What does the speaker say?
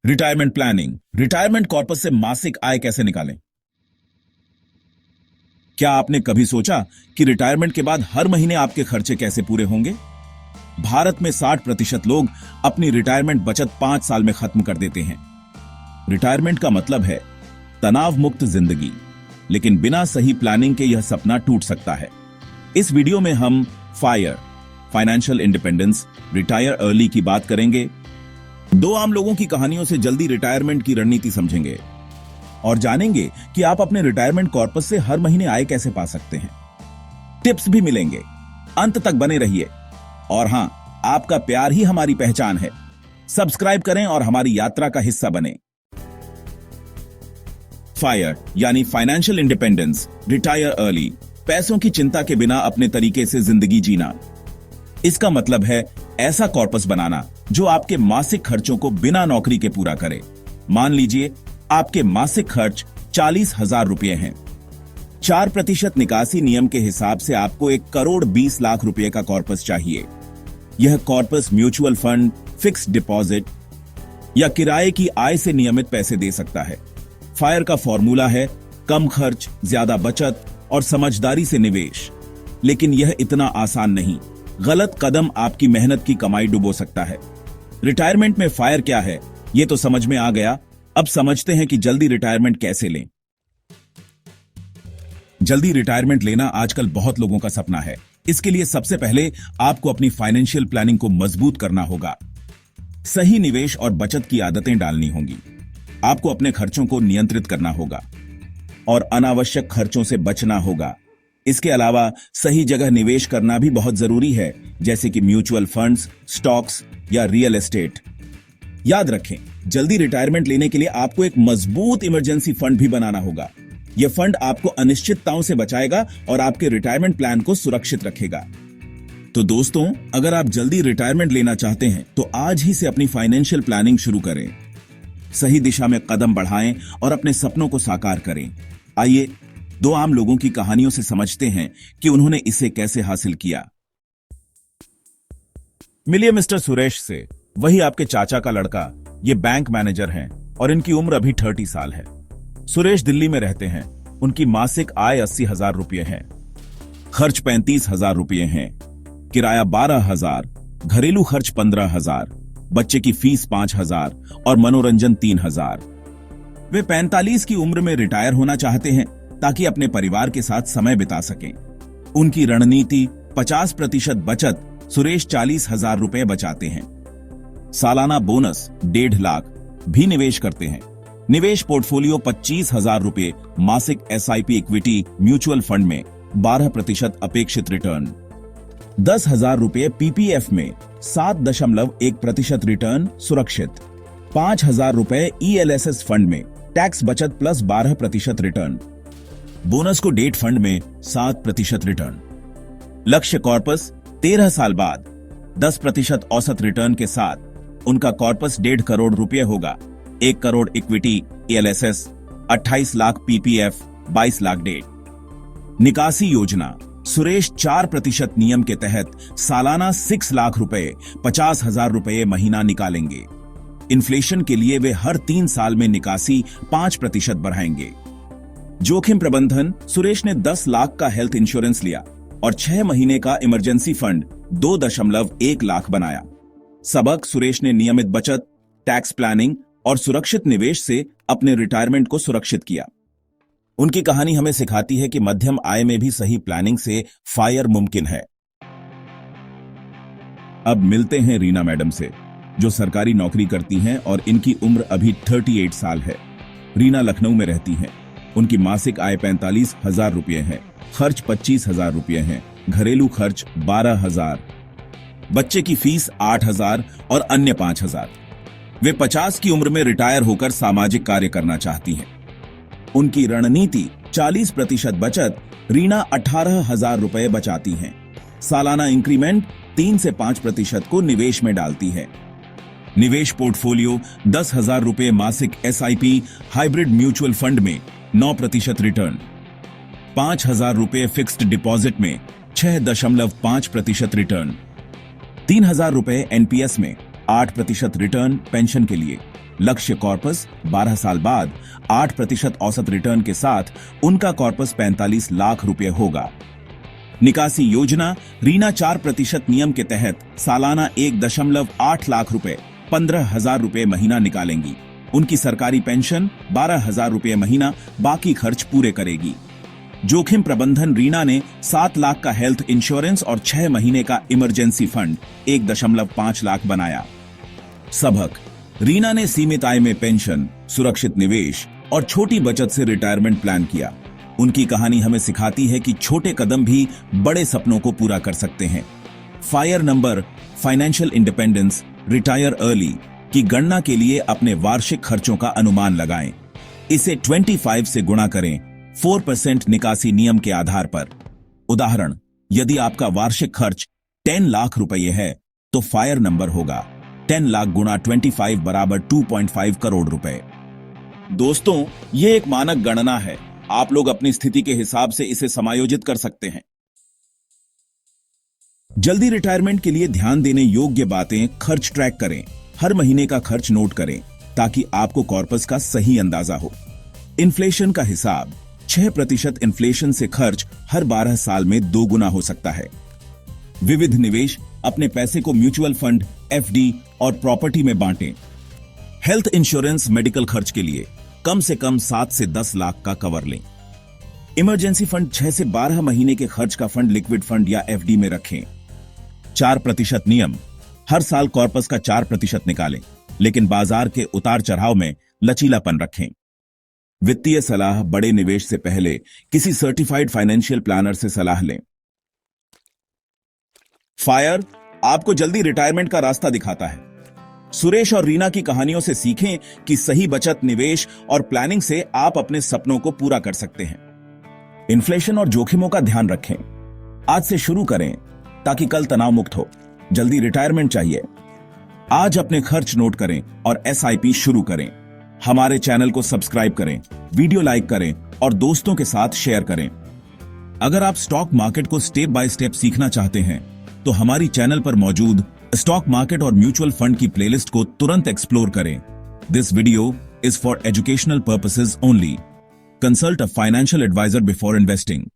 Retirement planning. Retirement corpus से मासिक आय कैसे निकालें? क्या आपने कभी सोचा कि रिटायरमेंट के बाद हर महीने आपके खर्चे कैसे पूरे होंगे? भारत में 60% लोग अपनी रिटायरमेंट बचत 5 साल में खत्म कर देते हैं। रिटायरमेंट का मतलब है तनाव मुक्त जिंदगी, लेकिन बिना सही प्लानिंग के यह सपना टूट सकता है। इस वीडियो में हम फाइनेंशियल इंडिपेंडेंस, रिटायर अर्ली की बात करेंगे। 2 आम लोगों की कहानियों से जल्दी रिटायरमेंट की रणनीति समझेंगे और जानेंगे कि आप अपने रिटायरमेंट कॉर्पस से हर महीने आय कैसे पा सकते हैं। टिप्स भी मिलेंगे, अंत तक बने रहिए। और हां, आपका प्यार ही हमारी पहचान है। सब्सक्राइब करें और हमारी यात्रा का हिस्सा बने। फायर यानी फाइनेंशियल इंडिपेंडेंस, रिटायर अर्ली, पैसों की चिंता के बिना अपने तरीके से जिंदगी जीना। इसका मतलब है ऐसा कॉर्पस बनाना जो आपके मासिक खर्चों को बिना नौकरी के पूरा करे। मान लीजिए आपके मासिक खर्च 40,000 रुपए हैं। 4% निकासी नियम के हिसाब से आपको 1,20,00,000 रुपए का कॉर्पस चाहिए। यह corpus mutual fund, fixed deposit या किराए की आय से नियमित पैसे दे सकता है। फायर का फॉर्मूला है कम खर्च, ज्यादा बचत और समझदारी से निवेश। लेकिन यह इतना आसान नहीं। गलत कदम आपकी मेहनत की कमाई डुबो सकता है। रिटायरमेंट में फायर क्या है, यह तो समझ में आ गया। अब समझते हैं कि जल्दी रिटायरमेंट कैसे लें। जल्दी रिटायरमेंट लेना आजकल बहुत लोगों का सपना है। इसके लिए सबसे पहले आपको अपनी फाइनेंशियल प्लानिंग को मजबूत करना होगा। सही निवेश और बचत की आदतें डालनी होंगी। आपको अपने खर्चों को नियंत्रित करना होगा और अनावश्यक खर्चों से बचना होगा। इसके अलावा सही जगह निवेश करना भी बहुत जरूरी है, जैसे कि म्यूचुअल फंड्स, स्टॉक्स या रियल एस्टेट। याद रखें, जल्दी रिटायरमेंट लेने के लिए आपको एक मजबूत इमरजेंसी फंड भी बनाना होगा। यह फंड आपको अनिश्चितताओं से बचाएगा और आपके रिटायरमेंट प्लान को सुरक्षित रखेगा। तो दोस्तों, अगर आप जल्दी रिटायरमेंट लेना चाहते हैं तो आज ही से अपनी फाइनेंशियल प्लानिंग शुरू करें। सही दिशा में कदम बढ़ाएं और अपने सपनों को साकार करें। आइए 2 आम लोगों की कहानियों से समझते हैं कि उन्होंने इसे कैसे हासिल किया। मिलिए मिस्टर सुरेश से। वही आपके चाचा का लड़का। ये बैंक मैनेजर हैं और इनकी उम्र अभी 30 साल है। सुरेश दिल्ली में रहते हैं। उनकी मासिक आय 80,000 रुपये है। खर्च 35,000 रुपये हैं। किराया 12,000, घरेलू खर्च 15,000, बच्चे की फीस 5,000 और मनोरंजन 3,000। वे 45 की उम्र में रिटायर होना चाहते हैं ताकि अपने परिवार के साथ समय बिता सकें। उनकी रणनीति 50% बचत। सुरेश 40,000 रुपए बचाते हैं। सालाना बोनस 1.5 लाख भी निवेश करते हैं। निवेश पोर्टफोलियो 25,000 रुपए, मासिक एसआईपी इक्विटी म्यूचुअल फंड में 12% अपेक्षित रिटर्न, 10,000 रुपए पीपीएफ में 7.1% रिटर्न सुरक्षित, 5,000 रुपए ईएलएसएस फंड में टैक्स बचत प्लस 12% रिटर्न, बोनस को डेट फंड में 7% रिटर्न। लक्ष्य कॉर्पस 13 साल बाद 10% औसत रिटर्न के साथ उनका कॉर्पस 1.5 करोड़ रुपए होगा। 1 crore equity ELSS, 28 lakh PPF, 22 lakh debt. निकासी योजना। सुरेश 4% नियम के तहत सालाना 6 लाख रुपए, 50,000 रुपए महीना निकालेंगे। इन्फ्लेशन के लिए वे हर 3 साल में निकासी 5% बढ़ाएंगे। जोखिम प्रबंधन। सुरेश ने 10 लाख का हेल्थ इंश्योरेंस लिया और 6 महीने का इमरजेंसी फंड 2.1 लाख बनाया। सबक। सुरेश ने नियमित बचत, टैक्स प्लानिंग और सुरक्षित निवेश से अपने रिटायरमेंट को सुरक्षित किया। उनकी कहानी हमें सिखाती है कि मध्यम आय में भी सही प्लानिंग से फायर मुमकिन है। अब मिलते हैं रीना मैडम से, जो सरकारी नौकरी करती हैं और इनकी उम्र अभी 38 साल है। रीना लखनऊ में रहती हैं। उनकी मासिक आय 45,000 रुपये है। खर्च 25,000 रुपये हैं। घरेलू खर्च 12,000, बच्चे की फीस 8,000 और अन्य 5,000। वे 50 की उम्र में रिटायर होकर सामाजिक कार्य करना चाहती हैं। उनकी रणनीति 40% बचत। रीना 18,000 रुपए बचाती हैं। सालाना इंक्रीमेंट 3 से 5% को निवेश में डालती है। निवेश पोर्टफोलियो 10,000 रुपए मासिक एसआईपी हाइब्रिड म्यूचुअल फंड में 9% रिटर्न, 5,000 रुपए फिक्स्ड डिपॉजिट में 6.5% रिटर्न, 3,000 रुपए एनपीएस में 8% रिटर्न पेंशन के लिए, लक्ष्य कॉर्पस 12 साल बाद 8% औसत रिटर्न के साथ उनका कॉर्पस 45 लाख रुपए होगा। निकासी योजना रीना 4% नियम के तहत सालाना 1.8 लाख रुपए 15,000 रुपए महीना निकालेंगी। उनकी सरकारी पेंशन 12,000 रुपए महीना बाकी खर्च पूरे करेगी। जोखिम प्रबंधन रीना ने 7 लाख का हेल्थ इंश्योरेंस और 6 महीने का इमरजेंसी फंड 1.5 लाख बनाया। सबक रीना ने सीमित आय में पेंशन, सुरक्षित निवेश और छोटी बचत से रिटायरमेंट प्लान किया। उनकी कहानी हमें सिखाती है कि छोटे कदम भी बड़े सपनों को पूरा कर सकते हैं। Fire number financial independence retire early की गणना के लिए अपने वार्षिक खर्चों का अनुमान लगाएं। इसे 25 से गुणा करें 4% निकासी नियम के आधार पर। उदाहरण, यदि आपका वार्षिक खर्च 10 लाख रुपये है तो फायर नंबर होगा 10 लाख गुणा 25 बराबर 2.5 करोड़ रुपए। दोस्तों, यह एक मानक गणना है। आप लोग अपनी स्थिति के हिसाब से इसे समायोजित कर सकते हैं। जल्दी रिटायरमेंट के लिए ध्यान देने योग्य बातें। खर्च ट्रैक करें। हर महीने का खर्च नोट करें ताकि आपको कॉर्पस का सही अंदाजा हो। इन्फ्लेशन का हिसाब 6% इन्फ्लेशन से खर्च हर 12 साल में 2 गुना हो सकता है। विविध निवेश अपने पैसे को म्यूचुअल फंड, एफडी और प्रॉपर्टी में बांटें। हेल्थ इंश्योरेंस मेडिकल खर्च के लिए कम से कम 7 से 10 लाख का कवर लें। इमरजेंसी फंड 6 से 12 महीने के खर्च का फंड लिक्विड फंड या एफडी में रखें। 4% नियम हर साल कॉर्पस का 4% निकालें, लेकिन बाजार के उतार चढ़ाव में लचीलापन रखें। वित्तीय सलाह बड़े निवेश से पहले किसी सर्टिफाइड फाइनेंशियल प्लानर से सलाह लें। फायर आपको जल्दी रिटायरमेंट का रास्ता दिखाता है। सुरेश और रीना की कहानियों से सीखें कि सही बचत, निवेश और प्लानिंग से आप अपने सपनों को पूरा कर सकते हैं। इन्फ्लेशन और जोखिमों का ध्यान रखें। आज से शुरू करें ताकि कल तनाव मुक्त हो। जल्दी रिटायरमेंट चाहिए? आज अपने खर्च नोट करें और एसआईपी शुरू करें। हमारे चैनल को सब्सक्राइब करें, वीडियो लाइक करें और दोस्तों के साथ शेयर करें। अगर आप स्टॉक मार्केट को स्टेप बाय स्टेप सीखना चाहते हैं तो हमारी चैनल पर मौजूद स्टॉक मार्केट और म्यूचुअल फंड की प्लेलिस्ट को तुरंत एक्सप्लोर करें। This video is for educational purposes only. Consult a financial advisor before investing.